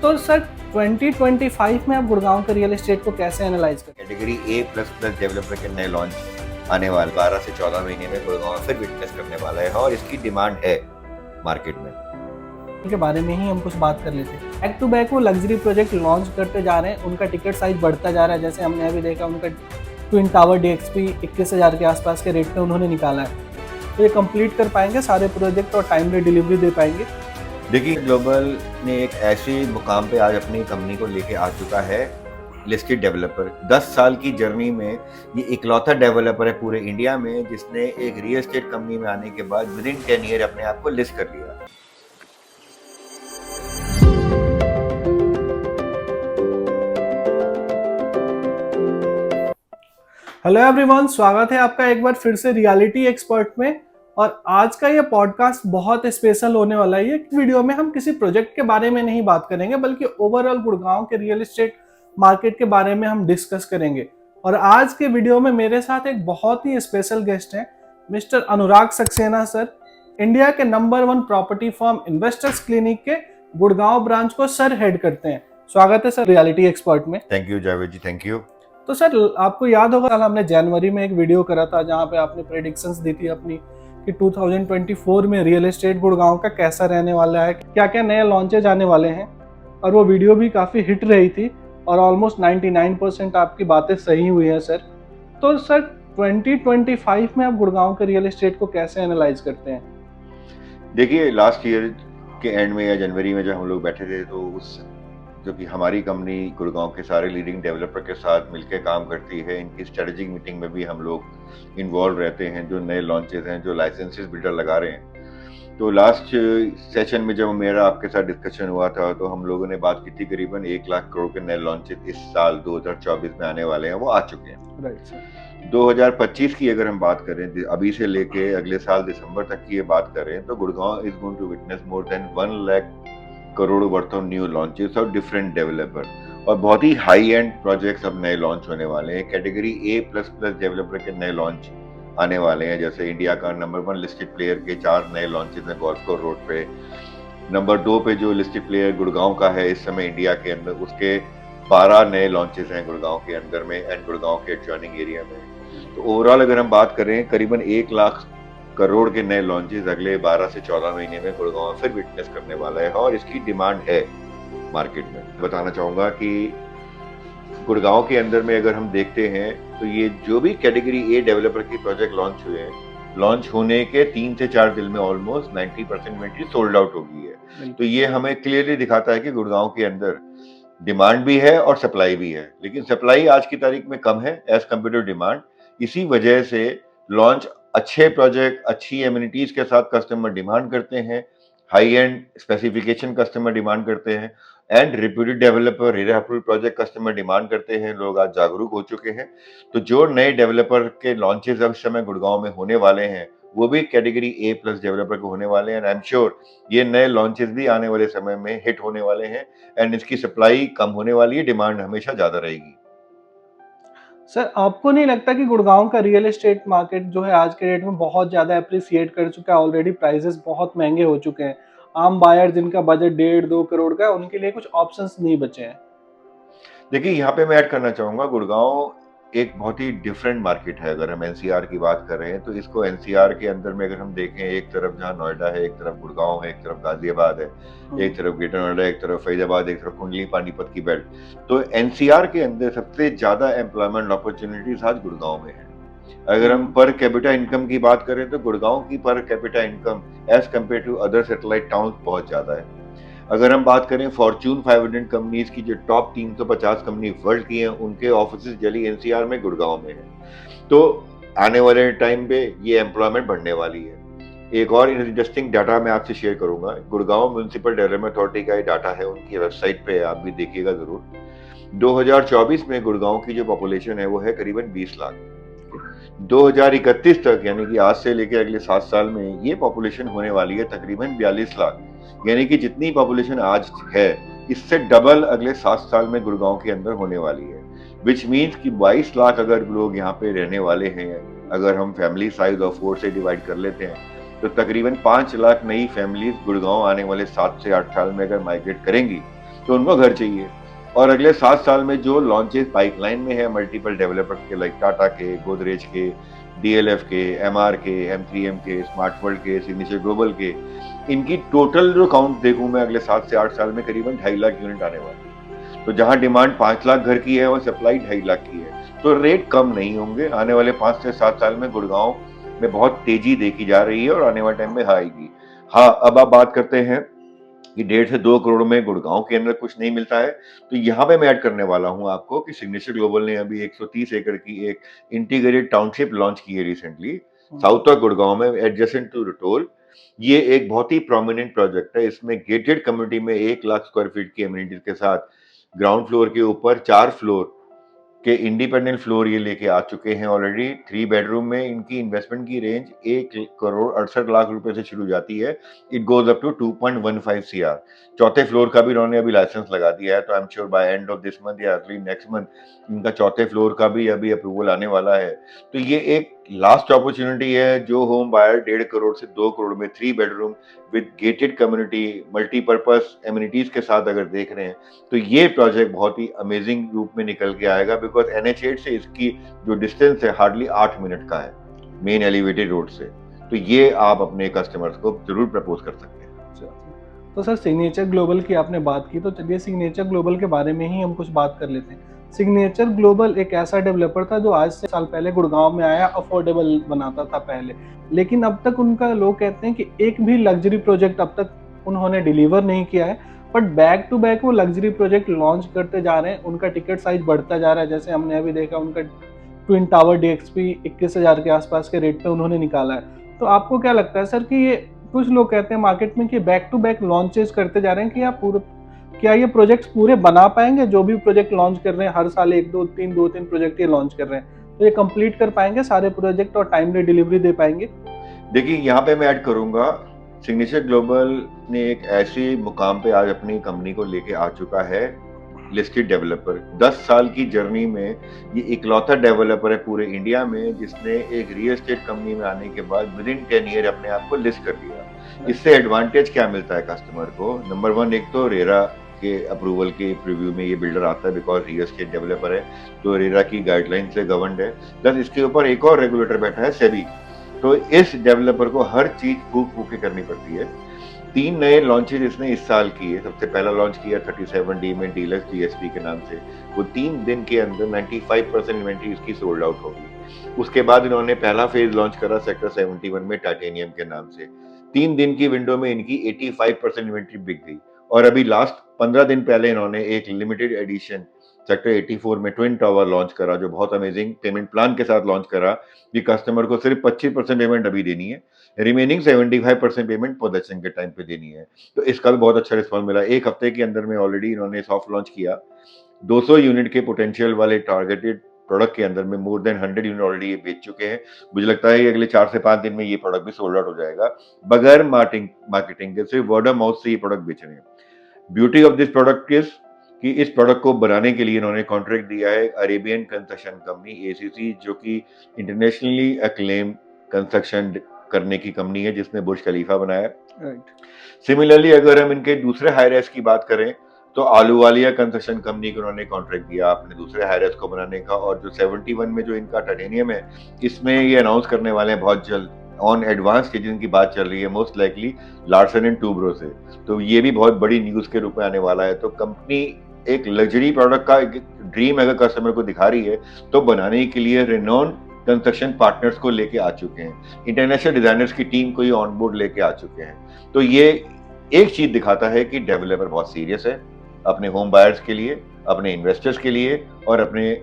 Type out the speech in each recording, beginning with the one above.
तो सर 2025 में आप गुड़गांव के रियल एस्टेट को कैसे एनालाइज करें? Category A plus plus developer के नए लॉन्च आने वाले 12 से 14 महीने में गुड़गांव फिर विटनेस करने वाला है और इसकी डिमांड है मार्केट में। उनके बारे में ही हम कुछ बात कर लेते हैं। बैक टू बैक वो लग्जरी प्रोजेक्ट लॉन्च करते जा रहे हैं, उनका टिकट साइज बढ़ता जा रहा है। जैसे हमने अभी देखा उनका ट्विन टावर DXP 21,000 के आसपास के रेट में उन्होंने निकाला है। तो ये कंप्लीट कर पाएंगे सारे प्रोजेक्ट और टाइमली डिलीवरी दे पाएंगे। देखिए, ग्लोबल ने एक ऐसे मुकाम पे आज अपनी कंपनी को लेके आ चुका है, लिस्टेड डेवलपर। 10 साल की जर्नी में ये इकलौता डेवलपर है पूरे इंडिया में जिसने एक रियल एस्टेट कंपनी में आने के बाद विद इन 10 ईयर अपने आप को लिस्ट कर लिया। हेलो एवरीवन, स्वागत है आपका एक बार फिर से रियलिटी एक्सपर्ट में। और आज का ये पॉडकास्ट बहुत स्पेशल होने वाला है। ये वीडियो में हम किसी प्रोजेक्ट के बारे में नहीं बात करेंगे, बल्कि ओवरऑल गुड़गांव के रियल एस्टेट मार्केट के बारे में हम डिस्कस करेंगे। और आज के वीडियो में मेरे साथ एक बहुत ही स्पेशल गेस्ट हैं, mister Anurag Saxena sir. India के number 1 property firm investors clinic के गुड़गांव ब्रांच को सर हेड करते हैं। स्वागत है सर रियलिटी एक्सपर्ट में। Thank you Javed ji, thank you. तो सर, आपको याद होगा कल हमने जनवरी में एक वीडियो करा था जहाँ पे आपने प्रेडिक्शंस दी थी अपनी कि 2024 में रियल एस्टेट गुड़गांव का कैसा रहने वाला है, क्या क्या नए लॉन्चेज आने वाले हैं। और वो वीडियो भी काफ़ी हिट रही थी और ऑलमोस्ट 99% आपकी बातें सही हुई हैं सर। तो सर 2025 में आप गुड़गांव के रियल एस्टेट को कैसे एनालाइज करते हैं? देखिए, लास्ट ईयर के एंड में या जनवरी में जब हम लोग बैठे थे तो उस जो कि हमारी कंपनी गुड़गांव के सारे लीडिंग डेवलपर के साथ मिलकर काम करती है, इनकी स्ट्रेटेजिक मीटिंग में भी हम लोग इन्वॉल्व रहते हैं। जो नए लॉन्चेस हैं, जो लाइसेंसेस बिल्डर लगा रहे हैं, तो लास्ट सेशन में जब मेरा आपके साथ डिस्कशन हुआ था तो हम लोगों ने बात की थी करीबन 1 लाख करोड़ के नए लॉन्चेस इस साल 2024 में आने वाले हैं, वो आ चुके हैं। Right sir. 2025 की अगर हम बात करें, अभी से लेके अगले साल दिसंबर तक की ये बात करें, तो Gurgaon is going to witness more than 1 lakh crore worth of new launches और डिफरेंट डेवलपर, और बहुत ही हाई एंड प्रोजेक्ट्स अब नए लॉन्च होने वाले हैं। Category A plus plus developer के नए लॉन्च आने वाले हैं। जैसे इंडिया का नंबर 1 लिस्टेड प्लेयर के 4 नए लॉन्चेस हैं गोल्फ कोर्स रोड पे। नंबर 2 पे जो लिस्टेड प्लेयर गुड़गांव का है इस समय इंडिया के अंदर, उसके 12 नए लॉन्चेस हैं गुड़गांव के अंदर में एंड गुड़गांव के एडजॉइनिंग एरिया में। तो ओवरऑल अगर हम बात करें, करीबन 1 लाख करोड़ के नए लॉन्चेस अगले 12 से 14 महीने में गुड़गांव फिर विटनेस करने वाला है और इसकी डिमांड है मार्केट में। बताना चाहूंगा कि गुड़गांव के अंदर में अगर हम देखते हैं तो ये जो भी कैटेगरी ए डेवलपर की प्रोजेक्ट लॉन्च हुए हैं, लॉन्च होने के 3 से 4 दिन में ऑलमोस्ट 90% इन्वेंटरी सोल्ड आउट हो गई है। तो ये हमें क्लियरली दिखाता है कि गुड़गांव के अंदर डिमांड भी है और सप्लाई भी है, लेकिन सप्लाई आज की तारीख में कम है एज कम्पेयर टू डिमांड। इसी वजह से लॉन्च अच्छे प्रोजेक्ट, अच्छी एमिनिटीज के साथ कस्टमर डिमांड करते हैं, high end specification customer demand करते हैं, and reputed developer, reapproved project customer demand करते हैं। लोग आज जागरूक हो चुके हैं। तो जो नए डेवलपर के लॉन्चेस अब इस समय गुड़गांव में होने वाले हैं वो भी कैटेगरी ए प्लस डेवलपर को होने वाले हैं। आई एम श्योर ये नए लॉन्चेस भी आने वाले समय में हिट होने वाले हैं एंड इसकी सप्लाई कम होने वाली है, डिमांड हमेशा ज्यादा रहेगी। सर, आपको नहीं लगता कि गुड़गांव का रियल एस्टेट मार्केट जो है आज के डेट में बहुत ज़्यादा अप्रिसिएट कर चुका है? ऑलरेडी प्राइसेस बहुत महंगे हो चुके हैं। आम बायर जिनका बजट 1.5-2 करोड़ का है, उनके लिए कुछ ऑप्शंस नहीं बचे हैं। देखिए, यहाँ पे मैं ऐड करना चाहूंगा, गुड़गांव एक बहुत ही डिफरेंट मार्केट है। अगर हम एनसीआर की बात कर रहे हैं तो इसको एनसीआर के अंदर में अगर हम देखें, एक तरफ जहाँ नोएडा है, एक तरफ गुड़गांव है, एक तरफ गाजियाबाद है, एक तरफ ग्रेटर नोएडा, एक तरफ फैजाबाद, एक तरफ कुंडली पानीपत की बेल्ट। तो एनसीआर के अंदर सबसे ज्यादा एम्प्लॉयमेंट अपॉर्चुनिटीज आज गुड़गांव में है। अगर हम पर कैपिटा इनकम की बात करें तो गुड़गांव की per capita income as compare to other satellite town बहुत ज्यादा है। अगर हम बात करें फॉर्च्यून 500 कंपनीज की, जो टॉप 350 कंपनी वर्ल्ड की हैं, उनके ऑफिस जली एनसीआर में, गुड़गांव में है। तो आने वाले टाइम पे ये एम्प्लॉयमेंट बढ़ने वाली है। एक और इंटरेस्टिंग डाटा मैं आपसे शेयर करूंगा। गुड़गांव म्युनिसिपल डेवलपमेंट अथॉरिटी का ये डाटा है, उनकी वेबसाइट पे आप भी देखिएगा जरूर। 2024 में गुड़गांव की जो पॉपुलेशन है वो है करीबन 20 लाख। 2031 तक यानी कि आज से लेकर अगले 7 साल में ये पॉपुलेशन होने वाली है तकरीबन 42 लाख। यानी कि जितनी पॉपुलेशन आज है इससे डबल अगले 7 साल में गुड़गांव के अंदर होने वाली है। विच मीन्स कि 22 लाख अगर लोग यहाँ पे रहने वाले हैं, अगर हम फैमिली साइज ऑफ 4 से डिवाइड कर लेते हैं तो तकरीबन 5 लाख नई फैमिलीज गुड़गांव आने वाले 7 से 8 साल में अगर माइग्रेट करेंगी तो उनको घर चाहिए। और अगले 7 साल में जो लॉन्चेस पाइपलाइन में है मल्टीपल डेवलपर्स के, लाइक टाटा के, गोदरेज के, डीएलएफ के, एमआर के, M3M के, स्मार्ट वर्ल्ड के, सिग्नेचर ग्लोबल के, इनकी टोटल जो काउंट देखूं मैं अगले 7 से 8 साल में करीबन 2.5 लाख यूनिट आने वाली है। तो जहां डिमांड 5 लाख घर की है, वह सप्लाई 2.5 लाख की है। तो रेट कम नहीं होंगे। आने वाले 5 से 7 साल में गुड़गांव में बहुत तेजी देखी जा रही है और आने वाले टाइम में आएगी। हाँ, अब आप बात करते हैं कि 1.5 से 2 करोड़ में गुड़गांव के अंदर कुछ नहीं मिलता है, तो यहाँ पे मैं ऐड करने वाला हूँ आपको कि सिग्नेचर ग्लोबल ने अभी 130 एकड़ की एक इंटीग्रेटेड टाउनशिप लॉन्च की है रिसेंटली साउथ ऑफ गुड़गांव में, एडजेसेंट टू रटोल। ये एक बहुत ही प्रोमिनेंट प्रोजेक्ट है। इसमें गेटेड कम्युनिटी में 1 लाख स्क्वायर फीट की एमिनिटीज के साथ ग्राउंड फ्लोर के ऊपर 4 फ्लोर के इंडिपेंडेंट फ्लोर ये लेके आ चुके हैं ऑलरेडी। 3 बेडरूम में इनकी इन्वेस्टमेंट की रेंज 1 करोड़ 68 लाख रुपए से शुरू जाती है। It goes up to 2.15 CR। चौथे फ्लोर का भी इन्होंने अभी लाइसेंस लगा दिया है, तो I am sure by end of this month या अर्ली नेक्स्ट मंथ इनका चौथे फ्लोर का भी अभी अप्रूवल आने वाला है। तो ये एक लास्ट अपॉर्चुनिटी है जो होम बायर 1.5 करोड़ से 2 करोड़ में 3 bedroom with gated community multipurpose amenities के साथ अगर देख रहे हैं, तो ये प्रोजेक्ट बहुत ही अमेजिंग रूप में निकल के आएगा। बिकॉज NH8 से इसकी जो डिस्टेंस है हार्डली 8 मिनट का है मेन एलिवेटेड रोड से। तो ये आप अपने कस्टमर्स को जरूर प्रपोज कर सकते हैं। तो सर, सिग्नेचर ग्लोबल की आपने बात की, तो चलिए सिग्नेचर ग्लोबल के बारे में ही हम कुछ बात कर लेते हैं। सिग्नेचर ग्लोबल एक ऐसा डेवलपर था जो आज से साल पहले गुड़गांव में आया, अफोर्डेबल बनाता था पहले, लेकिन अब तक उनका लोग कहते हैं कि एक भी लग्जरी प्रोजेक्ट अब तक उन्होंने डिलीवर नहीं किया है। बट बैक टू बैक वो लग्जरी प्रोजेक्ट लॉन्च करते जा रहे हैं, उनका टिकट साइज बढ़ता जा रहा है। जैसे हमने अभी देखा उनका ट्विन टावर DXP 21,000 के आसपास के रेट पे उन्होंने निकाला है। तो आपको क्या लगता है सर कि ये, कुछ लोग कहते हैं मार्केट में कि बैक टू बैक लॉन्चेस करते जा रहे हैं, कि क्या ये प्रोजेक्ट्स पूरे बना पाएंगे? जो भी प्रोजेक्ट लॉन्च कर रहे हैं हर साल 2-3 प्रोजेक्ट ये लॉन्च कर रहे हैं, तो ये कंप्लीट कर पाएंगे सारे प्रोजेक्ट और टाइमली डिलीवरी दे पाएंगे? देखिए, यहाँ पे मैं ऐड करूंगा, सिग्नेचर ग्लोबल ने एक ऐसे मुकाम पे आज अपनी कंपनी को लेके आ चुका है, लिस्टेड डेवलपर। 10 साल की जर्नी में ये इकलौता डेवलपर है पूरे इंडिया में जिसने एक रियल एस्टेट कंपनी में आने के बाद विद इन 10 ईयर अपने आप को लिस्ट कर दिया। इससे एडवांटेज क्या मिलता है कस्टमर को? नंबर 1, एक तो रेरा के अप्रूवल के प्रीव्यू में ये बिल्डर आता है बिकॉज रियल एस्टेट डेवलपर है, तो रेरा की गाइडलाइन से गवर्नड है। प्लस इसके ऊपर एक और रेगुलेटर बैठा है, सेबी। तो इस डेवलपर को हर चीज फूक फूक के करनी पड़ती है। 3 नए लॉन्चेज इसने इस साल किए। सबसे पहला लॉन्च किया 37D में डीलक्स DSP के नाम से। वो 3 दिन के अंदर 95% इन्वेंट्री इसकी सोल्ड आउट होगी। उसके बाद इन्होंने पहला फेज लॉन्च करा सेक्टर 71 में टाइटेनियम के नाम से। 3 दिन की विंडो में इनकी 85% इन्वेंट्री बिक गई। और अभी लास्ट 15 दिन पहले इन्होंने एक लिमिटेड एडिशन सेक्टर 84 में ट्विन टावर लॉन्च करा, जो बहुत अमेजिंग पेमेंट प्लान के साथ लॉन्च करा कि कस्टमर को सिर्फ 25% पेमेंट अभी देनी है, रिमेनिंग 75% पेमेंट पोजेशन के टाइम पे देनी है। तो इसका भी बहुत अच्छा रिस्पॉन्स मिला। 1 हफ्ते के अंदर में ऑलरेडी इन्होंने सॉफ्ट लॉन्च किया। 200 यूनिट के पोटेंशियल वाले टारगेटेड प्रोडक्ट के अंदर में मोर देन 100 यूनिट ऑलरेडी ये बेच चुके हैं। मुझे लगता है कि अगले 4 से 5 दिन में ये प्रोडक्ट भी सोल्ड आउट हो जाएगा बगैर मार्केटिंग के, सिर्फ वर्ड ऑफ माउथ से ये प्रोडक्ट बेच रहे हैं। Beauty of this product is कि इस प्रोडक्ट को बनाने के लिए इन्होंने कॉन्ट्रैक्ट दिया है अरेबियन कंस्ट्रक्शन कंपनी ACC, जो कि इंटरनेशनली अक्लेम कंस्ट्रक्शन करने की कंपनी है जिसने बुर्ज खलीफा बनाया। सिमिलरली अगर हम इनके दूसरे हाई राइज की बात करें तो आलूवालिया कंस्ट्रक्शन कंपनी को उन्होंने कॉन्ट्रैक्ट दिया अपने दूसरे हाई राइज को बनाने का। और जो 71 में जो इनका टाइटेनियम है, इसमें ये अनाउंस करने वाले हैं बहुत जल्द ऑन एडवांस स्टेजिंग की बात चल रही है, most likely Larsen and Toubro से। तो ये भी बहुत बड़ी न्यूज के रूप में आने वाला है। तो कंपनी एक लग्जरी प्रोडक्ट का ड्रीम अगर कस्टमर को दिखा रही है तो बनाने के लिए रेनॉन कंस्ट्रक्शन पार्टनर्स को लेके आ चुके हैं, इंटरनेशनल डिजाइनर्स की टीम को ये ऑन बोर्ड लेके आ चुके हैं। तो ये एक चीज दिखाता है कि डेवलपर बहुत सीरियस है अपने होम बायर्स के लिए, अपने इन्वेस्टर्स के लिए और अपने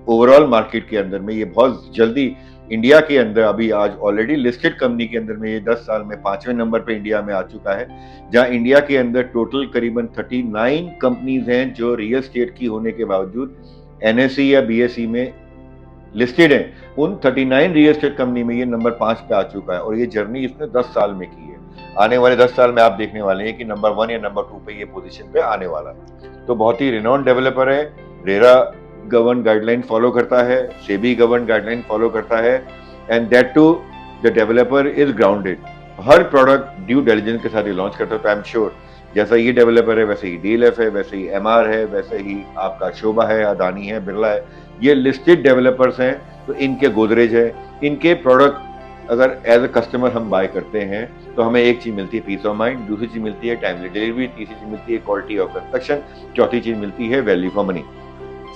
ओवरऑल मार्केट के अंदर में। ये बहुत जल्दी इंडिया के अंदर, अभी आज ऑलरेडी लिस्टेड कंपनी के अंदर में ये 10 साल में 5वें नंबर पे इंडिया में आ चुका है, जहां इंडिया के अंदर टोटल करीबन 39 कंपनीज हैं जो रियल एस्टेट की होने के बावजूद NSE या BSE में लिस्टेड हैं। उन 39 रियल एस्टेट कंपनी में ये नंबर 5 पे आ चुका है और ये जर्नी इसने 10 साल में की है। आने वाले 10 साल में आप देखने वाले हैं कि नंबर 1 या नंबर 2 पे ये पोजीशन पे आने वाला है। तो बहुत ही रिनॉन्ड डेवलपर है। रेरा गवर्न गाइडलाइन फॉलो करता है, सेबी गवर्न गाइडलाइन फॉलो करता है, and that to the developer is grounded. हर प्रोडक्ट ड्यू डिलिजेंस के साथ ये लॉन्च करता है। तो आई एम श्योर जैसा ये डेवलपर है वैसे ही डीएलएफ है, वैसे ही एमआर है, वैसे ही आपका शोभा है, अदानी है, बिरला है, ये लिस्टेड डेवलपर्स हैं। तो इनके गोदरेज है, इनके प्रोडक्ट अगर एज अ कस्टमर हम बाय करते हैं तो हमें एक चीज मिलती है पीस ऑफ माइंड, दूसरी चीज मिलती है टाइमली डिलीवरी, तीसरी चीज मिलती है क्वालिटी ऑफ कंस्ट्रक्शन, चौथी चीज मिलती है वैल्यू फॉर मनी।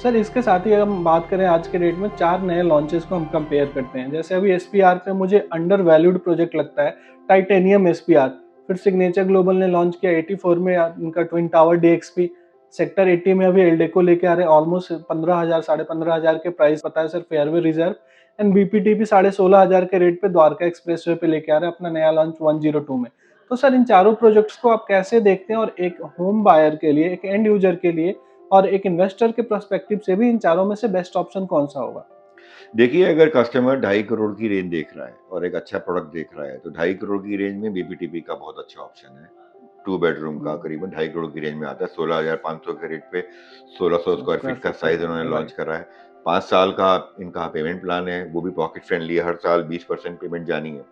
सर इसके साथ ही अगर हम बात करें आज के डेट में 4 नए लॉन्चेस को हम कंपेयर करते हैं, जैसे अभी एसपीआर पे मुझे अंडर वैल्यूड प्रोजेक्ट लगता है टाइटेनियम एसपीआर। फिर सिग्नेचर ग्लोबल ने लॉन्च किया 84 में उनका ट्विन टावर डीएक्सपी। सेक्टर 80 में अभी एल्डेको लेके आ रहे हैं ऑलमोस्ट 15,000 15,500 के प्राइस पता है sir fairway reserve. And BPTP 16,500 के रेट पे द्वारका एक्सप्रेसवे पे लेके आ रहे हैं अपना नया लॉन्च 102 में। तो सर इन चारों प्रोजेक्ट्स को आप कैसे देखते हैं, और एक होम बायर के लिए, एक एंड यूजर के लिए और एक इन्वेस्टर के पर्सपेक्टिव से भी इन चारों में से बेस्ट ऑप्शन कौन सा होगा? देखिए, अगर कस्टमर 2.5 करोड़ की रेंज देख रहा है और एक अच्छा प्रोडक्ट देख रहा है तो 2.5 करोड़ की रेंज में बीपीटीपी का बहुत अच्छा ऑप्शन है। 2 बेडरूम का करीबन 2.5 करोड़ की रेंज में आता है। 16,500 के रेट पे 1600 स्क्वायर फीट का साइज इन्होंने लॉन्च करा है। 5 साल का इनका पेमेंट प्लान है, वो भी पॉकेट फ्रेंडली है, हर साल 20% पेमेंट जानी है।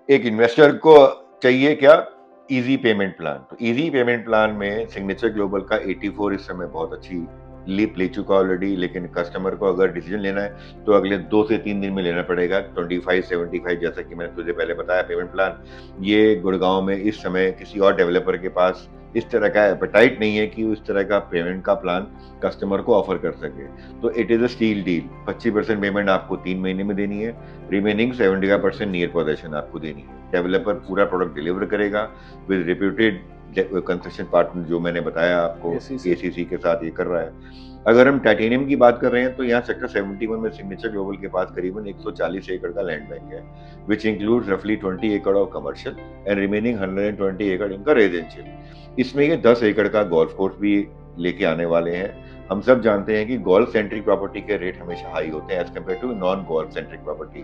एक इन्वेस्टर को चाहिए क्या? Easy payment plan. तो इजी पेमेंट प्लान में सिग्नेचर ग्लोबल का 84 इस समय बहुत अच्छी लीप ले चुका ऑलरेडी, लेकिन कस्टमर को अगर डिसीजन लेना है तो अगले 2 से 3 दिन में लेना पड़ेगा। 2575 जैसा कि मैंने तुझे पहले बताया पेमेंट प्लान, ये गुड़गांव में इस समय किसी और डेवलपर के पास इस तरह का एपेटाइट नहीं है कि उस तरह का पेमेंट का प्लान कस्टमर को ऑफर कर सके। तो it is a steal deal. 25% payment आपको 3 महीने में देनी है, रिमेनिंग 75% नियर पोजेशन आपको देनी है। डेवलपर पूरा प्रोडक्ट डिलीवर करेगा विद रिप्यूटेड कंस्ट्रक्शन पार्टनर, जो मैंने बताया आपको एसीसी के साथ ये कर रहा है। अगर हम टाइटेनियम की बात कर रहे हैं तो यहाँ सेक्टर 71 में सिग्नेचर ग्लोबल के पास करीबन 140 एकड़ का लैंड बैंक है, विच इंक्लूड्स रफली 20 एकड़ ऑफ कमर्शियल एंड रिमेनिंग 120 एकड़ इनका रेजिडेंशियल। इसमें ये 10 एकड़ का गोल्फ कोर्स भी लेके आने वाले हैं। हम सब जानते हैं कि गोल्फ सेंट्रिक प्रॉपर्टी के रेट हमेशा हाई होते हैं as compare to non golf centric property.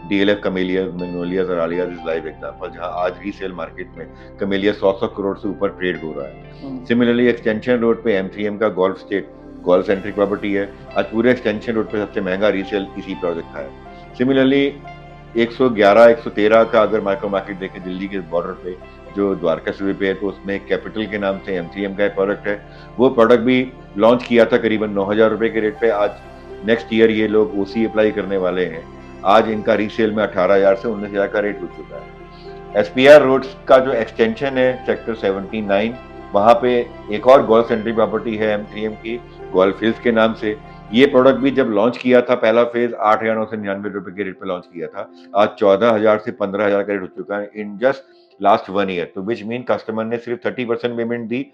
DLF Camellia, Magnolias और आलियाज इज लाइव एग्जांपल, जहां आज रीसेल मार्केट में कमेलिया 100 करोड़ से ऊपर ट्रेड हो रहा है। सिमिलरली एक्सटेंशन रोड पे M3M का golf state golf centric property है, आज पूरे एक्सटेंशन रोड पे सबसे महंगा रीसेल इसी प्रोजेक्ट का है। सिमिलरली 111 113 का अगर माइक्रो मार्केट देखें दिल्ली के बॉर्डर पे जो द्वारका से पे है, तो उसमें कैपिटल के नाम से M3M का एक प्रोडक्ट है। वो प्रोडक्ट भी लॉन्च किया था करीबन 9,000 रुपए के रेट पे। आज नेक्स्ट ईयर ये लोग ओसी अप्लाई करने वाले हैं। आज इनका रीसेल में 18,000 से 19,000 का रेट हो चुका है। एसपीआर रोड्स का जो एक्सटेंशन है सेक्टर 79, वहां पे एक और गोल्फ सेंट्रिक प्रॉपर्टी है M3M की, गोल्फ हिल्स के नाम से। ये प्रोडक्ट भी जब लॉन्च किया था पहला फेज 8,999 रुपए के रेट पे लॉन्च किया था, आज 14,000 से 15,000 का रेट हो चुका है इन जस्ट लास्ट 1 ईयर। तो विच मीन कस्टमर ने सिर्फ 30% पेमेंट दी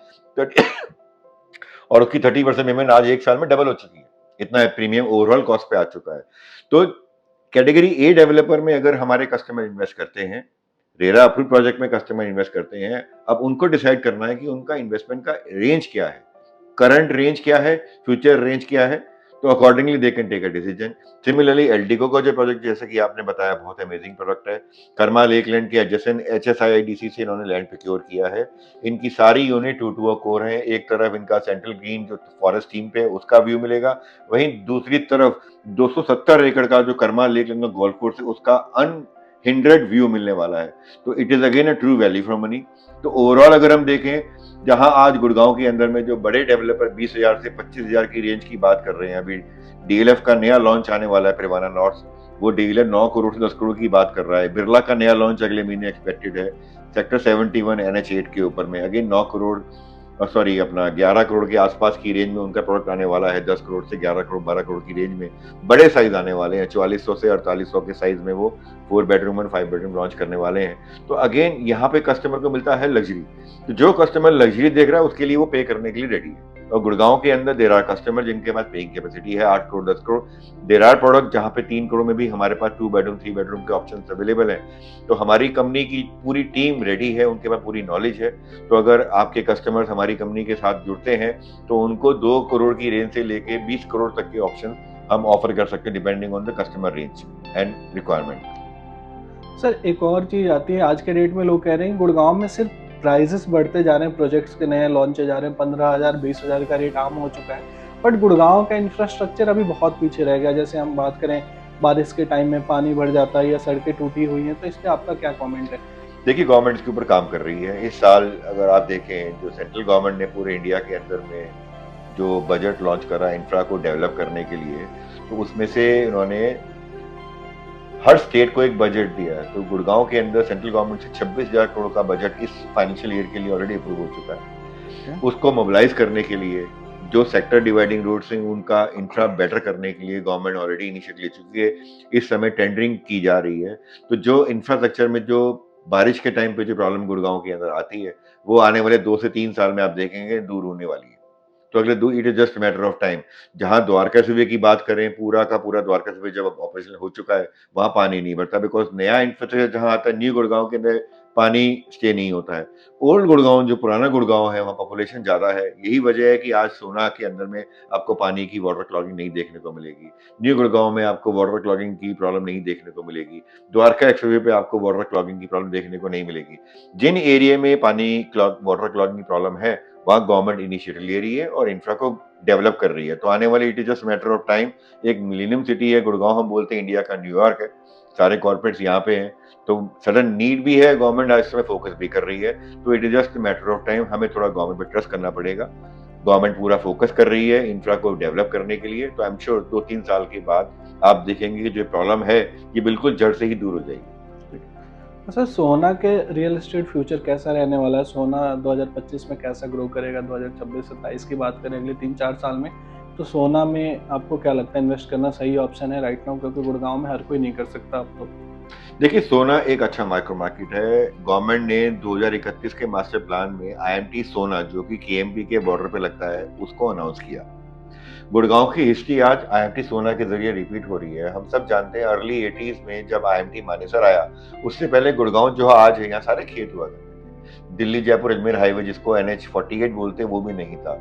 और उसकी 30% पेमेंट आज 1 साल में डबल हो चुकी है। इतना प्रीमियम ओवरऑल कॉस्ट पे आ चुका है। तो कैटेगरी ए डेवलपर में अगर हमारे कस्टमर इन्वेस्ट करते हैं, रेरा अप्रूव प्रोजेक्ट में कस्टमर इन्वेस्ट करते हैं, अब उनको डिसाइड करना है कि उनका इन्वेस्टमेंट का रेंज क्या है, करंट रेंज क्या है, फ्यूचर रेंज क्या है, तो accordingly they can take a decision. Similarly Eldeco का जो प्रोजेक्ट जैसे कि आपने बताया बहुत अमेजिंग प्रोडक्ट है। कर्मा लेक लैंड के एडजेसेंट HSIIDC से इन्होंने लैंड प्रोक्योर किया है। इनकी सारी यूनिट 2 कोर है। एक तरफ इनका सेंट्रल ग्रीन जो फॉरेस्ट थीम पे उसका व्यू मिलेगा, वहीं दूसरी तरफ 270 एकड़ का जो कर्मा लेक लैंड का गोल्फ कोर्स है उसका अनहिंड्रेड व्यू मिलने वाला है। तो it is again a true value for money. तो ओवरऑल अगर हम देखें, जहां आज गुड़गांव के अंदर में जो बड़े डेवलपर 20,000 से 25,000 की रेंज की बात कर रहे हैं, अभी डीएलएफ का नया लॉन्च आने वाला है परिवाना नॉर्थ, वो डीलर 9 करोड़ से 10 करोड़ की बात कर रहा है। बिरला का नया लॉन्च अगले महीने एक्सपेक्टेड है सेक्टर 71 NH8 के ऊपर में, अगेन 9 करोड़ सॉरी अपना 11 करोड़ के आसपास की रेंज में उनका प्रोडक्ट आने वाला है। 10 करोड़ से 11 करोड़ 12 करोड़ की रेंज में बड़े साइज आने वाले हैं। 4400 से 4800 के साइज में वो 4 बेडरूम और 5 बेडरूम लॉन्च करने वाले हैं। तो अगेन यहाँ पे कस्टमर को मिलता है लग्जरी। तो जो कस्टमर लग्जरी देख रहा है उसके लिए वो पे करने के लिए रेडी है। और गुड़गांव के अंदर देर आर कस्टमर जिनके पास पेइंग कैपेसिटी है 8 crore 10 crore. There are product जहाँ पे 3 करोड़ में भी हमारे पास 2 बेडरूम 3 बेडरूम के ऑप्शन अवेलेबल है। तो हमारी कंपनी की पूरी टीम रेडी है, उनके पास पूरी नॉलेज है। तो अगर आपके कस्टमर्स हमारी कंपनी के साथ जुड़ते हैं तो उनको 2 करोड़ की रेंज से लेके 20 करोड़ तक के ऑप्शन हम ऑफर कर सकते हैं depending on the customer range and requirement. Sir एक और चीज आती है, आज के डेट में लोग कह रहे हैं गुड़गांव में सिर्फ प्राइजेस बढ़ते जा रहे हैं, प्रोजेक्ट्स के नए लॉन्च जा रहे हैं, 15,000 20,000 का रेट आम हो चुका है, बट गुड़गांव का इंफ्रास्ट्रक्चर अभी बहुत पीछे रह गया। जैसे हम बात करें बारिश के टाइम में पानी भर जाता है या सड़कें टूटी हुई हैं, तो इस पर आपका क्या कमेंट है? देखिए गवर्नमेंट इसके ऊपर काम कर रही है। इस साल अगर आप देखें, जो सेंट्रल गवर्नमेंट ने पूरे इंडिया के अंदर में जो बजट लॉन्च करा इंफ्रा को डेवलप करने के लिए, तो उसमें से उन्होंने हर स्टेट को एक बजट दिया है। तो गुड़गांव के अंदर सेंट्रल गवर्नमेंट से 26,000 करोड़ का बजट इस फाइनेंशियल ईयर के लिए ऑलरेडी अप्रूव हो चुका है। उसको मोबिलाइज करने के लिए, जो सेक्टर डिवाइडिंग रोड्स हैं उनका इंफ्रा बेटर करने के लिए गवर्नमेंट ऑलरेडी इनिशिएटिव ले चुकी है। इस समय टेंडरिंग की जा रही है। तो जो इंफ्रास्ट्रक्चर में जो बारिश के टाइम पे जो प्रॉब्लम गुड़गांव के अंदर आती है, वो आने वाले 2 से 3 साल में आप देखेंगे दूर होने वाली है। तो अगले दो it is just matter of time. जहां द्वारका सिवे की बात करें, पूरा का पूरा द्वारका सिवे जब ऑपरेशन हो चुका है, वहां पानी नहीं भरता, बिकॉज नया इंफ्रास्ट्रक्चर जहां आता है, न्यू गुड़गांव के अंदर पानी स्टे नहीं होता है। ओल्ड गुड़गांव जो पुराना गुड़गांव है, वहाँ पॉपुलेशन ज्यादा है। यही वजह है कि आज सोना के अंदर में आपको पानी की वाटर क्लॉगिंग नहीं देखने को मिलेगी। न्यू गुड़गांव में आपको वाटर क्लॉगिंग की प्रॉब्लम नहीं देखने को मिलेगी। द्वारका एक्सप्रेसवे पे आपको वाटर क्लॉगिंग की प्रॉब्लम देखने को नहीं मिलेगी। जिन एरिया में पानी वाटर क्लॉगिंग की प्रॉब्लम है, वहाँ गवर्नमेंट इनिशिएटिव ले रही है और इंफ्रा को डेवलप कर रही है। तो आने वाले it is just matter of time. एक मिलेनियम सिटी है गुड़गांव, हम बोलते हैं इंडिया का न्यूयॉर्क है। सारे कॉर्पोरेट्स यहाँ पे हैं, तो सडन नीड भी है, गवर्नमेंट आज समय फोकस भी कर रही है। तो it is just matter of time. हमें थोड़ा गवर्नमेंट पे ट्रस्ट करना पड़ेगा। गवर्नमेंट पूरा फोकस कर रही है इंफ्रा को डेवलप करने के लिए। तो आई एम श्योर 2-3 साल के बाद आप देखेंगे कि जो प्रॉब्लम है ये बिल्कुल जड़ से ही दूर हो जाएगी। सर, सोना के रियल एस्टेट फ्यूचर कैसा रहने वाला है? सोना 2025 में कैसा ग्रो करेगा? 2026-27 की बात करें अगले 3-4 साल में, तो सोना में आपको क्या लगता है इन्वेस्ट करना सही ऑप्शन है राइट नाउ? क्योंकि गुड़गांव में हर कोई नहीं कर सकता अब तो। देखिए सोना एक अच्छा माइक्रो मार्केट है। गवर्नमेंट ने 2031 के मास्टर प्लान में आईएमटी सोना, जो कि केएमपी के बॉर्डर पे लगता है, उसको अनाउंस किया। गुड़गांव की हिस्ट्री आज आईएमटी सोना के जरिए रिपीट हो रही है। हम सब जानते हैं अर्ली 80s में जब आईएमटी मानेसर आया, उससे पहले गुड़गांव जो आज है, यहाँ सारे खेत हुआ करते थे। दिल्ली जयपुर अजमेर हाईवे, जिसको NH-48 बोलते हैं, वो भी नहीं था।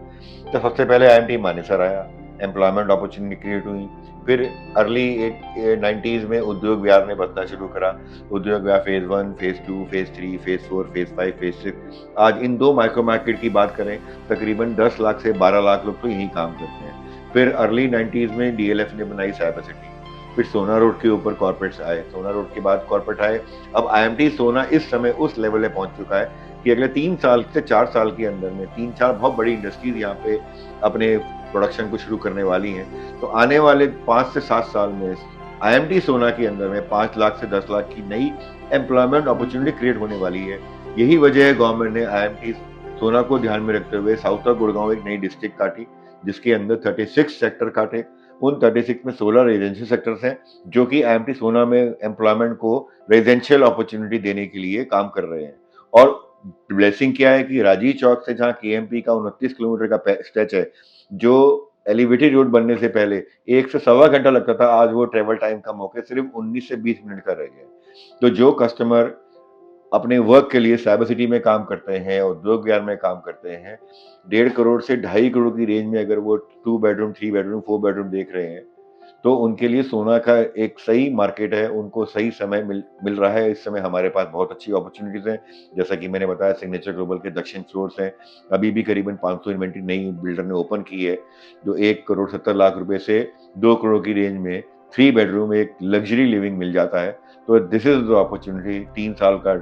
तो सबसे पहले आईएमटी मानेसर आया, एम्प्लॉयमेंट अपॉर्चुनिटी क्रिएट हुई। फिर अर्ली 90s में उद्योग विहार ने बसना शुरू करा। Udyog Vihar phase 1, phase 2, phase 3, phase 4, phase 5, phase 6। आज इन दो माइक्रो मार्केट की बात करें, तकरीबन 10 लाख से 12 लाख लोग तो यही काम करते हैं। फिर अर्ली 90s में DLF ने बनाई साइबर सिटी। फिर सोना रोड के ऊपर कॉर्पोरेट्स आए, सोना रोड के बाद कॉर्पोरेट आए। अब IMT सोना इस समय उस लेवल पे पहुंच चुका है कि अगले 3 साल से 4 साल के अंदर में 3-4 बहुत बड़ी इंडस्ट्रीज यहाँ पे अपने प्रोडक्शन को शुरू करने वाली हैं। तो आने वाले 5 से 7 साल में IMT सोना के अंदर में 5 लाख से 10 लाख की नई एम्प्लॉयमेंट अपॉर्चुनिटी क्रिएट होने वाली है। यही वजह है गवर्नमेंट ने IMT सोना को ध्यान में रखते हुए साउथ ऑफ गुड़गांव एक नई डिस्ट्रिक्ट काटी, जिसके अंदर 36 सेक्टर काटे। उन 36 में 16 रेजिडेंशियल सेक्टर्स हैं, जो कि IMT सोना में एम्प्लॉयमेंट को रेजिडेंशियल अपॉर्चुनिटी देने के लिए काम कर रहे हैं। और ब्लेसिंग क्या है कि राजीव चौक से जहाँ KMP का 29 किलोमीटर का स्ट्रेच है, जो एलिवेटेड रोड बनने से पहले 1 से सवा घंटा लगता था, आज वो ट्रेवल टाइम कम होकर सिर्फ 19 से 20 मिनट का रह गया। तो जो कस्टमर अपने वर्क के लिए साइबर सिटी में काम करते हैं, उद्योग विहार में काम करते हैं, 1.5 करोड़ से 2.5 करोड़ की रेंज में अगर वो 2 बेडरूम, 3 बेडरूम, 4 बेडरूम देख रहे हैं, तो उनके लिए सोना का एक सही मार्केट है। उनको सही समय मिल रहा है। इस समय हमारे पास बहुत अच्छी अपॉर्चुनिटीज हैं। जैसा कि मैंने बताया, सिग्नेचर ग्लोबल के दक्षिण फ्लोर्स हैं। अभी भी करीबन 500 इन्वेंट्री नई बिल्डर ने ओपन की है, जो 1 करोड़ 70 लाख रुपए से 2 करोड़ की रेंज में 3 बेडरूम एक लग्जरी लिविंग मिल जाता है। तो दिस इज द अपॉर्चुनिटी। 3 साल का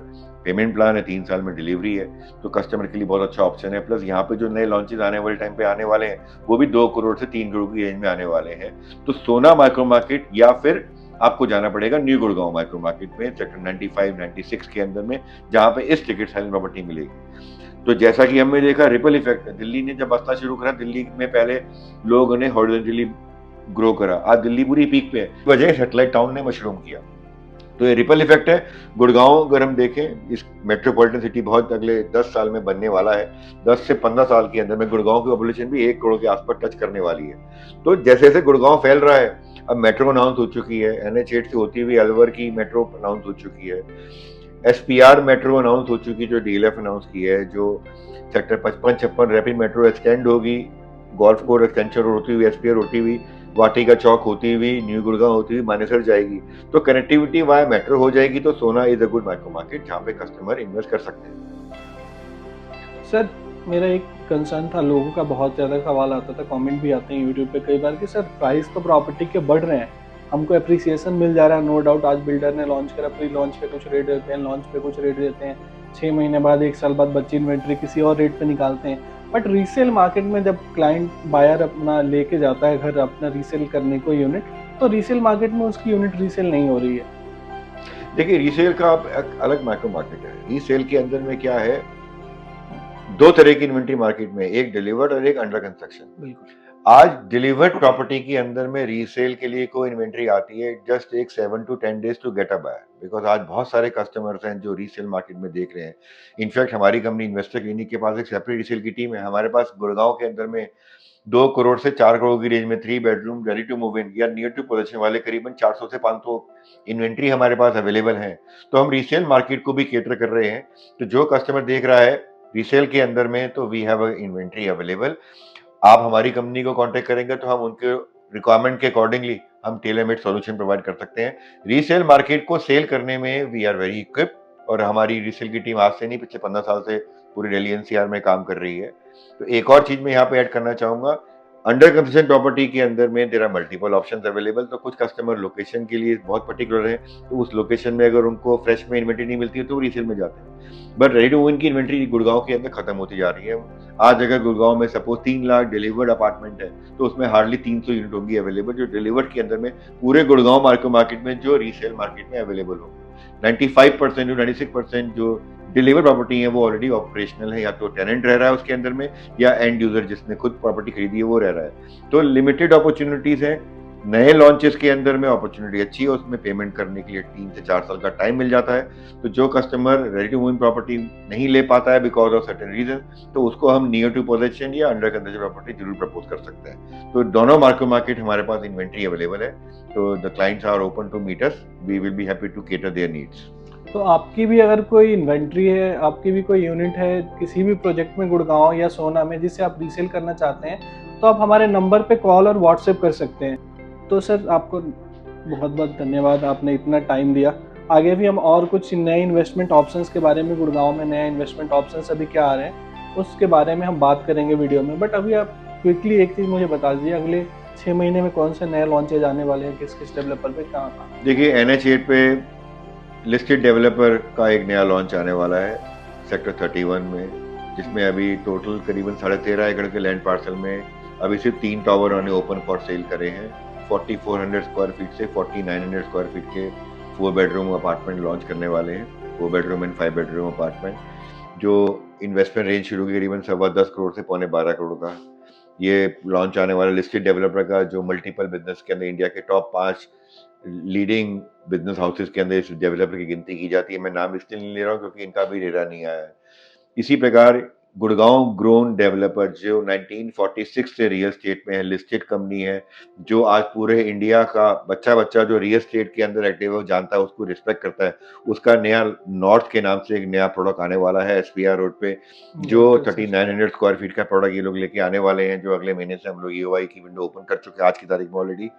पेमेंट प्लान है, 3 साल में डिलीवरी है, तो कस्टमर के लिए बहुत अच्छा ऑप्शन है। प्लस यहाँ पे जो नए लॉन्चेस आने वाले टाइम पे आने वाले हैं, वो भी 2 करोड़ से 3 करोड़ की रेंज में आने वाले हैं। तो सोना माइक्रो मार्केट, या फिर आपको जाना पड़ेगा न्यू गुड़गांव माइक्रो मार्केट में, सेक्टर 95-96 के अंदर में, जहाँ पे इस टिकट साइज प्रॉपर्टी मिलेगी। तो जैसा कि हमने देखा रिपल इफेक्ट, दिल्ली ने जब बसना शुरू करा, दिल्ली में पहले लोगों ने हॉरिजॉन्टली ग्रो करा, आज दिल्ली पूरी पीक पे है। वजह सैटेलाइट टाउन ने मशरूम किया। तो ये रिपल इफेक्ट है। गुड़गांव अगर हम देखें, इस मेट्रोपॉलिटन सिटी बहुत अगले 10 साल में बनने वाला है। 10 से 15 साल के अंदर में गुड़गांव की पॉपुलेशन भी 1 करोड़ के आसपास टच करने वाली है। तो जैसे जैसे गुड़गांव फैल रहा है, अब मेट्रो अनाउंस हो चुकी है, NH-8 से होती हुई अलवर की मेट्रो अनाउंस हो चुकी है, SPR मेट्रो अनाउंस हो चुकी है, जो DLF अनाउंस की है, जो सेक्टर 55-56 रैपिड मेट्रो एक्सटेंड होगी, गोल्फ कोर्स एक्सटेंशन होती हुई, SPR होती हुई, वाटिका चौक होती हुई, न्यू गुड़गांव होती हुई मानेसर जाएगी। तो कनेक्टिविटी वाया मेट्रो हो जाएगी। तो सोना is a good micro market, जहाँ पे कस्टमर इन्वेस्ट कर सकते हैं। सर, मेरा एक कंसर्न था, लोगों का बहुत ज़्यादा सवाल आता था, कमेंट भी आते हैं यूट्यूब पे कई बार कि सर प्राइस तो प्रॉपर्टी के बढ़ रहे हैं, हमको अप्रिसिएशन मिल जा रहा है, नो डाउट। आज बिल्डर ने लॉन्च करा, प्री लॉन्च पे कुछ रेट देते हैं, लॉन्च पे कुछ रेट देते हैं, 6 महीने बाद 1 साल बाद बच्ची इन्वेंट्री किसी और रेट पे निकालते हैं। बट रीसेल मार्केट में जब क्लाइंट बायर अपना लेके जाता है घर अपना रीसेल करने को यूनिट, तो रीसेल मार्केट में उसकी यूनिट रीसेल नहीं हो रही है। देखिए, रीसेल का एक अलग माइक्रो मार्केट है। रीसेल के अंदर में क्या है, दो तरह की इन्वेंट्री मार्केट में, एक डिलीवर्ड और एक अंडर कंस्ट्रक्शन। बिल्कुल। आज डिलीवर्ड प्रॉपर्टी के अंदर में रीसेल के लिए कोई इन्वेंट्री आती है, जस्ट एक 7 to 10 days to get a buyer, because आज बहुत सारे कस्टमर्स हैं जो रीसेल मार्केट में देख रहे हैं। इनफैक्ट हमारी कंपनी इन्वेस्टर क्लिनिक के पास एक सेपरेट रीसेल की टीम है। हमारे पास गुड़गांव के अंदर में 2 करोड़ से 4 करोड़ की रेंज में 3 bedroom ready to move in या नियर टू पोजीशन वाले करीबन 400 से 500 इन्वेंट्री हमारे पास अवेलेबल है। तो हम रीसेल मार्केट को भी केटर कर रहे हैं। तो जो कस्टमर देख रहा है रीसेल के अंदर में, तो वी हैव इन्वेंट्री अवेलेबल। आप हमारी कंपनी को कांटेक्ट करेंगे तो हम उनके रिक्वायरमेंट के अकॉर्डिंगली हम टेलर मेड सॉल्यूशन प्रोवाइड कर सकते हैं। रीसेल मार्केट को सेल करने में वी आर वेरी इक्विप्ड, और हमारी रीसेल की टीम आज से नहीं, पिछले 15 साल से पूरी दिल्ली एनसीआर में काम कर रही है। तो एक और चीज मैं यहाँ पे ऐड करना चाहूंगा, अंडर कंस्ट्रक्शन प्रॉपर्टी के अंदर में there are multiple options available. तो कुछ कस्टमर लोकेशन के लिए बहुत पर्टिकुलर है, तो उस लोकेशन में अगर उनको फ्रेश में इन्वेंट्री नहीं मिलती है तो वो रीसेल में जाते हैं। बट रेडी टू विन की इन्वेंट्री गुड़गांव के अंदर खत्म होती जा रही है। आज अगर गुड़गांव में सपोज 3 लाख डिलीवर्ड अपार्टमेंट है, तो उसमें हार्डली 300 यूनिट होंगी अवेलेबल, जो डिलीवर्ड के अंदर में पूरे गुड़गांव मार्केट में जो रीसेल मार्केट में अवेलेबल होगी। 95% टू 96% जो डिलीवर प्रॉपर्टी है वो ऑलरेडी ऑपरेशनल है, या तो टेनेंट रह रहा है उसके अंदर में, या एंड यूजर जिसने खुद प्रॉपर्टी खरीदी है वो रह रहा है। तो लिमिटेड अपॉर्चुनिटीज है। नए लॉन्चेस के अंदर में अपॉर्चुनिटी अच्छी है, उसमें पेमेंट करने के लिए 3 से 4 साल का टाइम मिल जाता है। तो जो customer ready to move property नहीं ले पाता है बिकॉज ऑफ सर्टेन रीजन, तो उसको हम नियर टू पोजीशन या अंडर कंस्ट्रक्शन प्रॉपर्टी जरूर प्रपोज कर सकते हैं। तो दोनों मार्केट हमारे पास इन्वेंट्री अवेलेबल है। तो the clients are open to meet us, we will be happy to cater their needs. तो आपकी भी अगर कोई इन्वेंट्री है, आपकी भी कोई यूनिट है किसी भी प्रोजेक्ट में गुड़गांव या सोना में जिसे आप रीसेल करना चाहते हैं, तो आप हमारे नंबर पे कॉल और व्हाट्सएप कर सकते हैं। तो सर आपको बहुत बहुत धन्यवाद, आपने इतना टाइम दिया। आगे भी हम और कुछ नए इन्वेस्टमेंट ऑप्शंस के बारे में, गुड़गांव में नए इन्वेस्टमेंट ऑप्शंस अभी क्या आ रहे हैं उसके बारे में हम बात करेंगे वीडियो में। बट अभी आप क्विकली एक चीज़ मुझे बता दीजिए, अगले 6 महीने में कौन से नए लॉन्चेज आने वाले हैं, किस किस डेवलपर पे, कहाँ? देखिए, NH8 पे लिस्टेड डेवलपर का एक नया लॉन्च आने वाला है सेक्टर 31 में, जिसमें अभी टोटल करीबन 13.5 एकड़ के लैंड पार्सल में अभी सिर्फ 3 टावर उन्होंने ओपन फॉर सेल करे हैं। 4400 स्क्वायर फीट से 4900 स्क्वायर फीट के 4 बेडरूम अपार्टमेंट लॉन्च करने वाले हैं, 4 बेडरूम एंड 5 बेडरूम अपार्टमेंट, जो इन्वेस्टमेंट रेंज शुरू की करीबन 10.25 करोड़ से 10.25 करोड़ का। ये लॉन्च आने वाला लिस्टेड डेवलपर का, जो मल्टीपल बिजनेस के अंदर इंडिया के टॉप 5 लीडिंग बिजनेस हाउसेस के अंदर इस डेवलपर की गिनती की जाती है। मैं नाम इसलिए नहीं ले रहा हूँ क्योंकि इनका भी रेरा नहीं आया है। इसी प्रकार गुड़गांव ग्रोन डेवलपर, जो 1946 से रियल स्टेट में है, लिस्टेड कंपनी है, जो आज पूरे इंडिया का बच्चा जो रियल स्टेट के अंदर एक्टिव है वो जानता है, उसको रिस्पेक्ट करता है। उसका नया नॉर्थ के नाम से एक नया प्रोडक्ट आने वाला है SPR रोड पे, जो 3900 स्क्वायर फीट का प्रोडक्ट ये लोग लेके आने वाले हैं, जो अगले महीने से हम लोग EOI की विंडो ओपन कर चुके हैं आज की तारीख में ऑलरेडी।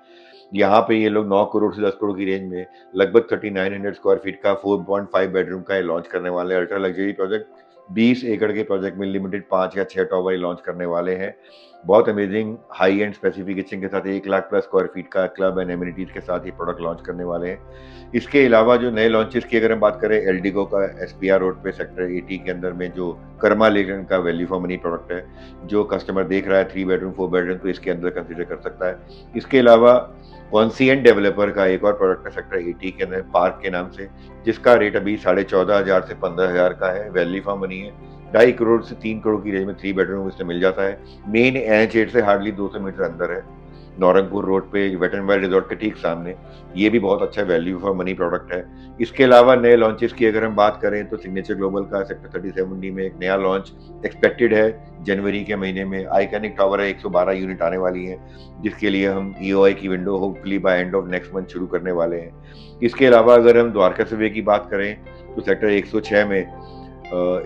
यहाँ पे ये लोग 9 करोड़ से 10 करोड़ की रेंज में लगभग 3900 स्क्वायर फीट का 4.5 बेडरूम का लॉन्च करने वाले हैं। अल्ट्रा लग्जरी प्रोजेक्ट 20 एकड़ के प्रोजेक्ट में लिमिटेड 5 या 6 टावर लॉन्च करने वाले हैं। बहुत अमेजिंग हाई एंड स्पेसिफिकेशन के साथ 1 लाख प्लस स्क्वायर फीट का क्लब एंड एमिनिटीज के साथ ये प्रोडक्ट लॉन्च करने वाले हैं। इसके अलावा जो नए लॉन्चेस की अगर हम बात करें, एल्डिगो का SPR रोड पे सेक्टर 80 के अंदर में जो कर्मा लेगन का वैल्यू फॉर मनी प्रोडक्ट है, जो कस्टमर देख रहा है 3 बेडरूम 4 बेडरूम, तो इसके अंदर कंसिडर कर सकता है। इसके अलावा कॉन्सियन डेवलपर का एक और प्रोडक्ट है सेक्टर 80 के अंदर पार्क के नाम से, जिसका रेट अभी 14,500 से 15,000 का है, वैल्यू फॉर मनी है। 2.5 करोड़ से 3 करोड़ की रेंज में 3 बेडरूम इसमें मिल जाता है। मेन NH8 से हार्डली 200 मीटर अंदर है, नौरंगपुर रोड पे वेट एंड वाइल्ड रिजॉर्ट के ठीक सामने। ये भी बहुत अच्छा वैल्यू फॉर मनी प्रोडक्ट है। इसके अलावा नए लॉन्चेस की अगर हम बात करें तो सिग्नेचर ग्लोबल का सेक्टर 37D में एक नया लॉन्च एक्सपेक्टेड है जनवरी के महीने में। आइकॉनिक टावर है, 112 यूनिट आने वाली है, जिसके लिए हम EOI की window hopefully by end of next month शुरू करने वाले हैं। इसके अलावा अगर हम द्वारका सर्वे की बात करें तो सेक्टर 106 में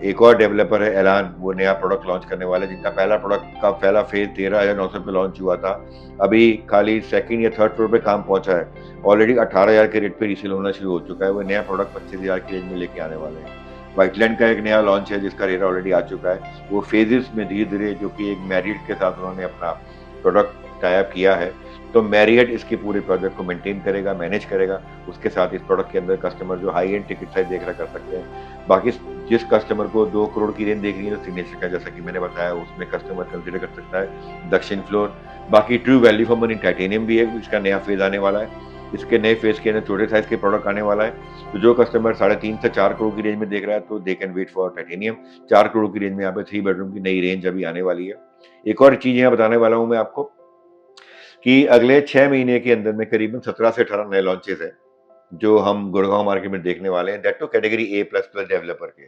एक और डेवलपर है एलान, वो नया प्रोडक्ट लॉन्च करने वाला है, जिनका पहला प्रोडक्ट का पहला फेज 13,900 पे लॉन्च हुआ था। अभी खाली सेकंड या थर्ड फ्लोर पे काम पहुंचा है, ऑलरेडी 18,000 के रेट पे रीसेल होना शुरू हो चुका है। वो नया प्रोडक्ट 25,000 की रेंज में लेके आने वाले हैं। व्हाइटलैंड का एक नया लॉन्च है जिसका रेट ऑलरेडी आ चुका है। वो फेजेस में धीरे धीरे, जो कि एक मैरिट के साथ उन्होंने अपना प्रोडक्ट टाई अप किया है, तो मैरियट इसके पूरे प्रोजेक्ट को मेंटेन करेगा, मैनेज करेगा। उसके साथ इस प्रोडक्ट के अंदर कस्टमर जो हाई एंड टिकट साइज देख रहा कर सकते हैं। बाकी जिस कस्टमर को 2 करोड़ की रेंज देखनी है तो सिग्नेचर का जैसा कि मैंने बताया उसमें कस्टमर कंसीडर कर सकता है दक्षिण फ्लोर। बाकी true value for money titanium भी है, इसका नया फेज आने वाला है। इसके नए फेज के अंदर छोटे साइज के प्रोडक्ट आने वाला है। तो जो कस्टमर 3.5 से 4 करोड़ की रेंज में देख रहा है तो they can wait for titanium. 4 crore की रेंज में यहाँ पे 3 बेडरूम की नई रेंज अभी आने वाली है। एक और चीज यहाँ बताने वाला हूँ मैं आपको कि अगले 6 महीने के अंदर में करीबन 17 से 18 नए लॉन्चेस हैं जो हम गुड़गांव मार्केट में देखने वाले हैं, that to category A++ developer के।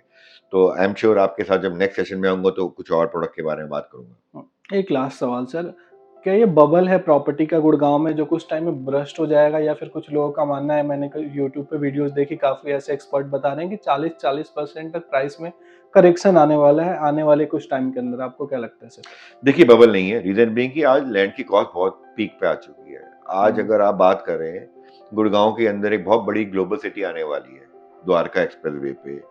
तो आई एम श्योर आपके साथ जब नेक्स्ट सेशन में आऊंगा तो कुछ और प्रोडक्ट के बारे में बात करूंगा। एक लास्ट सवाल सर, क्या ये बबल है प्रॉपर्टी का गुड़गांव में जो कुछ टाइम में बर्स्ट हो जाएगा, या फिर कुछ लोगों का मानना है, मैंने यूट्यूब पे वीडियोस देखी, काफी ऐसे एक्सपर्ट बता रहे हैं कि 40% तक प्राइस में करेक्शन आने वाला है आने वाले कुछ टाइम के अंदर। आपको क्या लगता है सर? देखिए बबल नहीं है, रीजन बीइंग कि आज लैंड की कॉस्ट बहुत पीक पे आ चुकी है। आज अगर आप बात करें गुड़गांव के अंदर एक बहुत बड़ी ग्लोबल सिटी आने वाली है द्वारका एक्सप्रेसवे पे।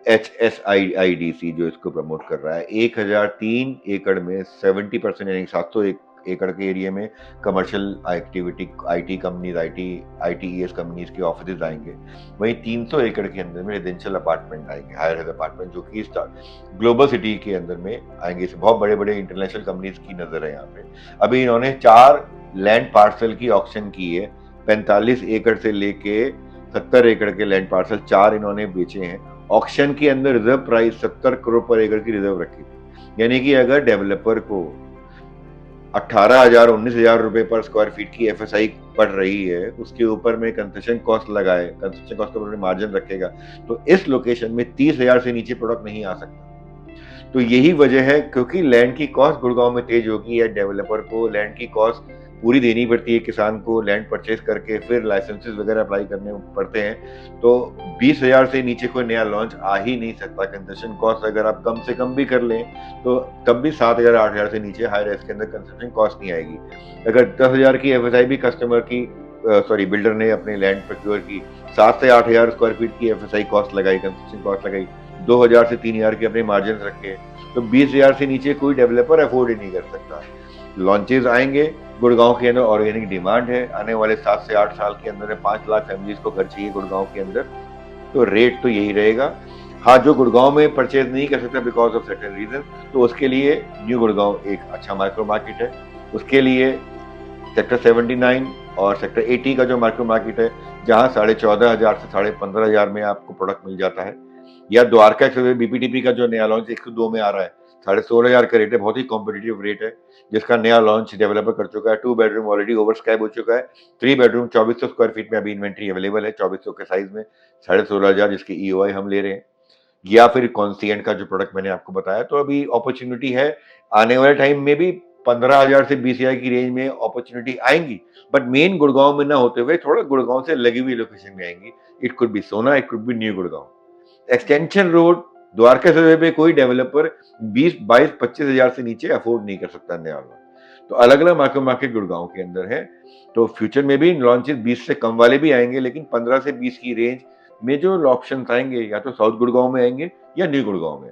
HSIIDC जो इसको प्रमोट कर रहा है 1003 एकड़ में 70% यानी 700 एकड़ के एरिया में commercial activity IT companies ITES companies के ऑफिस आएंगे। वहीं 300 एकड़ के अंदर में रेजिडेंशियल अपार्टमेंट आएंगे, हायर रेज अपार्टमेंट, जो कि ग्लोबल सिटी के अंदर में आएंगे। इसमें बहुत बड़े बड़े इंटरनेशनल कंपनीज की नजर है यहाँ पे। अभी इन्होंने 4 लैंड पार्सल की ऑक्शन की है, 45 एकड़ से लेके 70 एकड़ के लैंड पार्सल 4 इन्होंने बेचे हैं। ऑक्शन के अंदर रिजर्व प्राइस 70 करोड़ पर एकड़ की रिजर्व रखी थी, यानी कि अगर डेवलपर को 18,000-19,000 रुपए पर स्क्वायर फीट की FSI पड़ रही है, उसके ऊपर में कंस्ट्रक्शन कॉस्ट लगाए, कंस्ट्रक्शन कॉस्ट के ऊपर मार्जिन रखेगा, तो इस लोकेशन में 30,000 से नीचे प्रोडक्ट नहीं आ सकता। तो यही वजह है, क्योंकि लैंड की कॉस्ट गुड़गांव में तेज होगी या डेवलपर को लैंड की कॉस्ट पूरी देनी पड़ती है, किसान को लैंड परचेज करके फिर लाइसेंसेस वगैरह अप्लाई करने पड़ते हैं। तो 20,000 से नीचे कोई नया लॉन्च आ ही नहीं सकता। कंस्ट्रक्शन कॉस्ट अगर आप कम से कम भी कर लें तो तब भी 7,000-8,000 से नीचे हाई रेस के अंदर कंस्ट्रक्शन कॉस्ट नहीं आएगी। अगर 10,000 की FSI भी कस्टमर की बिल्डर ने अपने लैंड प्रोक्योर की, 7 से 8,000 स्क्वायर फीट की FSI कॉस्ट लगाई, कंस्ट्रक्शन कॉस्ट लगाई, 2,000 से 3,000 के अपने मार्जिन रखे, तो 20,000 से नीचे कोई डेवलपर अफोर्ड ही नहीं कर सकता। लॉन्चेस आएंगे, गुड़गांव के अंदर ऑर्गेनिक डिमांड है, आने वाले 7 से 8 साल के अंदर 5 लाख फैमिलीज को घर चाहिए गुड़गांव के अंदर, तो रेट तो यही रहेगा। हाँ, जो गुड़गांव में परचेज नहीं कर सकता बिकॉज ऑफ सर्टेन रीजन, तो उसके लिए न्यू गुड़गांव एक अच्छा माइक्रो मार्केट है। उसके लिए सेक्टर 79 और सेक्टर 80 का जो माइक्रो मार्केट है, जहां 14,500 से 15,500 में आपको प्रोडक्ट मिल जाता है, या द्वारका BPTP का जो नया लॉन्च 102 में आ रहा है, 16,500 का रेट है, बहुत ही कॉम्पिटिटिव रेट है, जिसका नया लॉन्च डेवलपर कर चुका है। 2 बेडरूम ऑलरेडी ओवरस्क्राइब हो चुका है। 3 बेडरूम 2400 स्क्वायर फीट में अभी इन्वेंट्री अवेलेबल है, 2400 के साइज में, 16,500 जिसकी EOI हम ले रहे हैं। या फिर कॉन्सिएंट का जो प्रोडक्ट मैंने आपको बताया, तो अभी अपॉर्चुनिटी है। आने वाले टाइम में भी 15,000 से 20,000 की रेंज में अपॉर्चुनिटी आएंगी, बट मेन गुड़गांव में ना होते हुए थोड़ा गुड़गांव से लगी हुई लोकेशन में आएंगी। It could be Sohna, it could be new Gurgaon. Extension road Dwarka survey पे कोई डेवलपर 20-22-25,000 से नीचे अफोर्ड नहीं कर सकता नया लॉन्च। तो अलग अलग मार्केट मार्केट गुड़गांव के अंदर है। तो फ्यूचर में भी लॉन्चेस 20 से कम वाले भी आएंगे, लेकिन 15 से 20 की रेंज में जो ऑप्शन आएंगे या तो साउथ गुड़गांव में आएंगे या न्यू गुड़गांव में।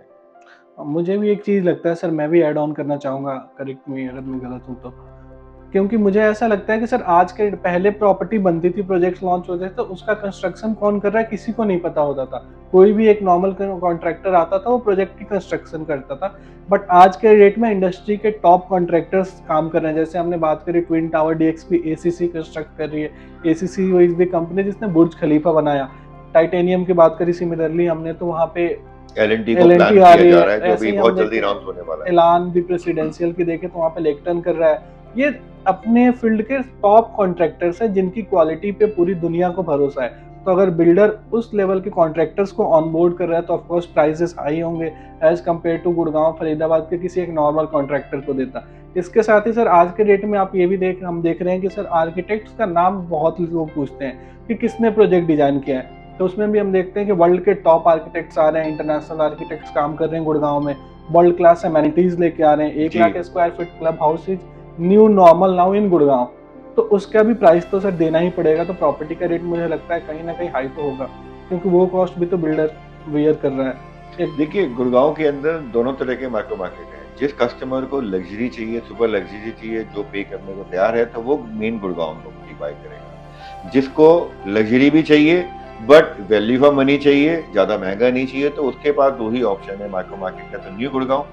मुझे भी एक चीज लगता है सर, मैं भी ऐड ऑन करना चाहूंगा, करेक्ट मी अगर मैं गलत हूं तो, क्योंकि मुझे ऐसा लगता है कि सर आज के पहले प्रॉपर्टी बनती थी, प्रोजेक्ट्स लॉन्च होते थे, तो उसका कंस्ट्रक्शन कौन कर रहा है किसी को नहीं पता होता था। कोई भी एक नॉर्मल कॉन्ट्रैक्टर आता था, वो प्रोजेक्ट की कंस्ट्रक्शन करता था। बट आज के डेट में इंडस्ट्री के टॉप कॉन्ट्रैक्टर्स काम कर रहे हैं। जैसे हमने बात करी twin tower DXP ACC construct कर रही है। ACC वो इज द कंपनी जिसने बुर्ज खलीफा बनाया। टाइटेनियम की बात करी सिमिलरली हमने, तो वहाँ पे L&T को प्लान किया जा रहा है, जो अभी बहुत जल्दी लॉन्च अनाउंस होने वाला है। एलान भी प्रेसिडेंशियल की देखे तो वहाँ पे लेक्टन कर रहा है। ये अपने फील्ड के टॉप कॉन्ट्रैक्टर्स हैं जिनकी क्वालिटी पे पूरी दुनिया को भरोसा है। तो अगर बिल्डर उस लेवल के कॉन्ट्रैक्टर्स को ऑनबोर्ड कर रहा है तो ऑफ कोर्स प्राइसेस हाई होंगे as compare to Gurgaon Faridabad के किसी एक नॉर्मल कॉन्ट्रैक्टर को देता। इसके साथ ही सर आज के डेट में आप ये भी हम देख रहे हैं कि सर आर्किटेक्ट्स का नाम बहुत लोग पूछते हैं कि किसने प्रोजेक्ट डिजाइन किया है। तो उसमें भी हम देखते हैं कि वर्ल्ड के टॉप आर्किटेक्ट्स आ रहे हैं, इंटरनेशनल आर्किटेक्ट्स काम कर रहे हैं गुड़गांव में, वर्ल्ड क्लास एमेनिटीज लेके आ रहे हैं। 1 lakh square feet club house is new normal now in Gurgaon. तो उसका भी प्राइस तो सर देना ही पड़ेगा। तो प्रॉपर्टी का रेट मुझे लगता है कहीं ना कहीं हाई तो होगा, क्योंकि वो कॉस्ट भी तो बिल्डर वेयर कर रहा है। देखिए गुड़गांव के अंदर दोनों तरह के मार्केट है। जिस कस्टमर को लग्जरी चाहिए, सुपर लग्जरी चाहिए, जो पे करने को तैयार है, तो वो मेन गुड़गांव में प्रॉपर्टी बाय करेगा। जिसको लग्जरी भी चाहिए बट वैल्यू फॉर मनी चाहिए, ज्यादा महंगा नहीं चाहिए, तो उसके पास दो ही ऑप्शन है माइक्रो मार्केट का, तो न्यू गुड़गांव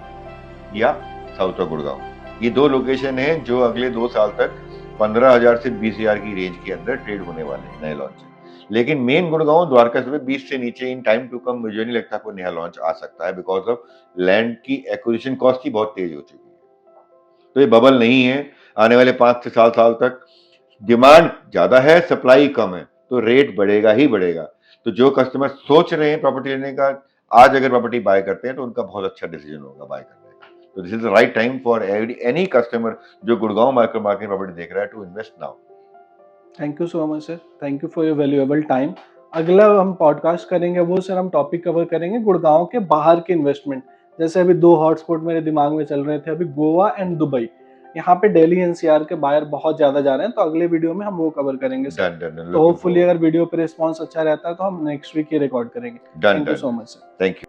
या साउथ ऑफ गुड़गांव। ये दो लोकेशन है जो अगले 2 साल तक 15,000 से 20,000 की रेंज के अंदर ट्रेड होने वाले हैं नए लॉन्च। लेकिन मेन गुड़गांव द्वारका से 20 से नीचे इन टाइम टू कम मुझे नहीं लगता कोई नया लॉन्च आ सकता है, बिकॉज ऑफ लैंड की एक्विजिशन कॉस्ट ही बहुत तेज हो चुकी है। तो ये बबल नहीं है। आने वाले 5 से 7 साल तक डिमांड ज्यादा है, सप्लाई कम है, तो रेट बढ़ेगा ही बढ़ेगा। तो जो कस्टमर सोच रहे हैं प्रॉपर्टी लेने का, आज अगर प्रॉपर्टी बाय करते हैं तो उनका बहुत अच्छा डिसीजन होगा बाय करने का। तो this is the right time for any customer जो गुड़गांव माइक्रो मार्केट प्रॉपर्टी देख रहा है to invest now. Thank you so much sir, thank you for your valuable time. अगला हम पॉडकास्ट करेंगे वो सर, हम टॉपिक कवर करेंगे गुड़गांव के बाहर के इन्वेस्टमेंट। जैसे अभी दो हॉटस्पॉट मेरे दिमाग में चल रहे थे, अभी गोवा एंड दुबई। यहाँ पे दिल्ली एनसीआर के बायर बहुत ज्यादा जा रहे हैं, तो अगले वीडियो में हम वो कवर करेंगे सर। डन डन, तो होपफुली अगर वीडियो पे रिस्पॉन्स अच्छा रहता है तो हम नेक्स्ट वीक ही रिकॉर्ड करेंगे। Done thank you done. So much sir. Thank you.